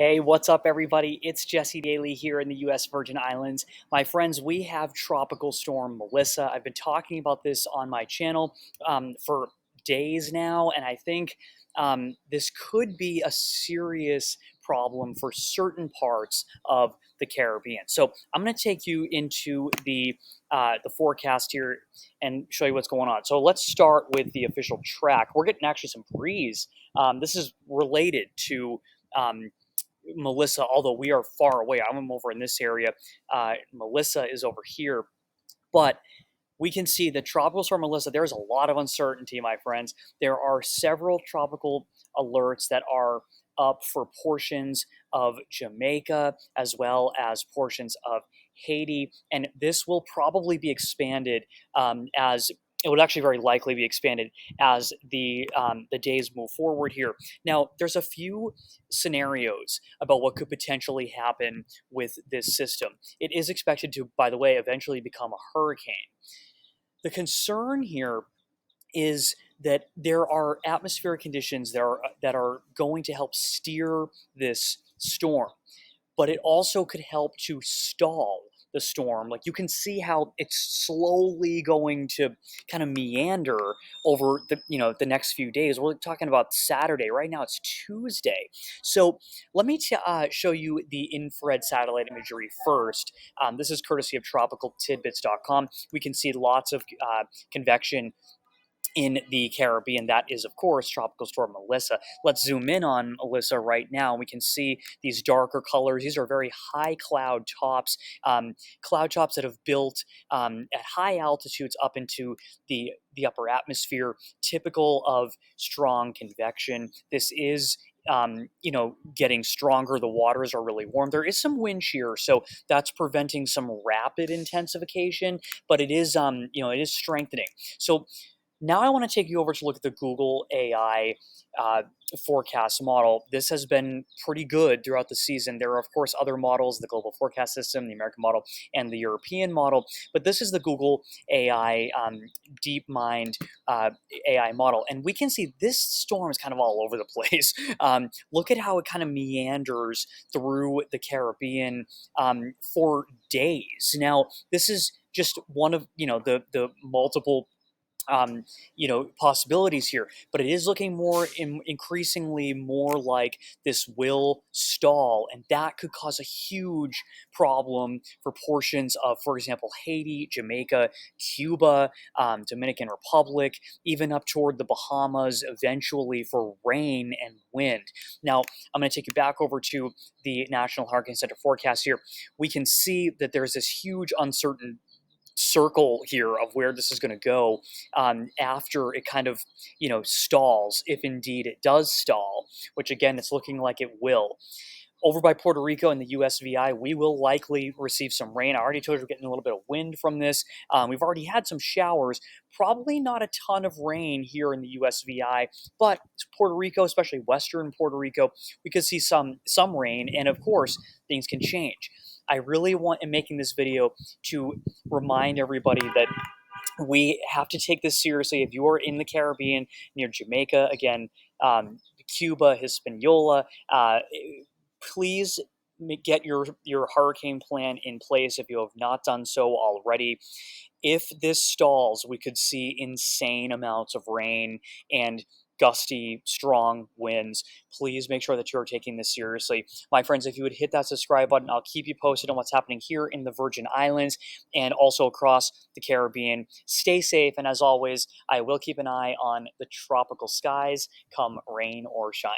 Hey, what's up, everybody? It's Jesse Daly here in the U.S. Virgin Islands. My friends, we have Tropical Storm Melissa. I've been talking about this on my channel for days now, and I think this could be a serious problem for certain parts of the Caribbean. So I'm going to take you into the forecast here and show you what's going on. So let's start with the official track. We're getting actually some breeze. This is related to Melissa, although we are far away. I'm over in this area. Melissa is over here. But we can see that Tropical Storm Melissa, there's a lot of uncertainty, my friends. There are several tropical alerts that are up for portions of Jamaica as well as portions of Haiti. And this will probably be expanded as it would actually very likely be expanded as the days move forward here. Now, there's a few scenarios about what could potentially happen with this system. It is expected to, by the way, eventually become a hurricane. The concern here is that there are atmospheric conditions that are going to help steer this storm, but it also could help to stall the storm. Like, you can see how it's slowly going to kind of meander over the next few days. We're talking about Saturday. Right now it's Tuesday. So let me show you the infrared satellite imagery first. This is courtesy of tropicaltidbits.com. We can see lots of convection in the Caribbean. That is, of course, Tropical Storm Melissa. Let's zoom in on Melissa right now. We can see these darker colors. These are very high cloud tops that have built at high altitudes up into the upper atmosphere, typical of strong convection. This is getting stronger. The waters are really warm. There is some wind shear, so that's preventing some rapid intensification, but it is, it is strengthening. So now I want to take you over to look at the Google AI forecast model. This has been pretty good throughout the season. There are, of course, other models, the Global Forecast System, the American model, and the European model, but this is the Google AI DeepMind AI model. And we can see this storm is kind of all over the place. Look at how it kind of meanders through the Caribbean for days. Now, this is just one of, the multiple possibilities here, but it is looking increasingly more like this will stall, and that could cause a huge problem for portions of, for example, Haiti, Jamaica, Cuba, Dominican Republic, even up toward the Bahamas, eventually for rain and wind. Now, I'm going to take you back over to the National Hurricane Center forecast here. We can see that there's this huge uncertain circle here of where this is going to go after it kind of stalls, if indeed it does stall, which again it's looking like it will. Over by Puerto Rico and the USVI, we will likely receive some rain. I already told you we're getting a little bit of wind from this. We've already had some showers, probably not a ton of rain here in the USVI, but Puerto Rico, especially western Puerto Rico, we could see some rain, and of course, things can change. I really am making this video to remind everybody that we have to take this seriously. If you are in the Caribbean, near Jamaica, again, Cuba, Hispaniola, please get your hurricane plan in place if you have not done so already. If this stalls, we could see insane amounts of rain and gusty, strong winds. Please make sure that you're taking this seriously. My friends, if you would hit that subscribe button, I'll keep you posted on what's happening here in the Virgin Islands and also across the Caribbean. Stay safe, and as always, I will keep an eye on the tropical skies come rain or shine.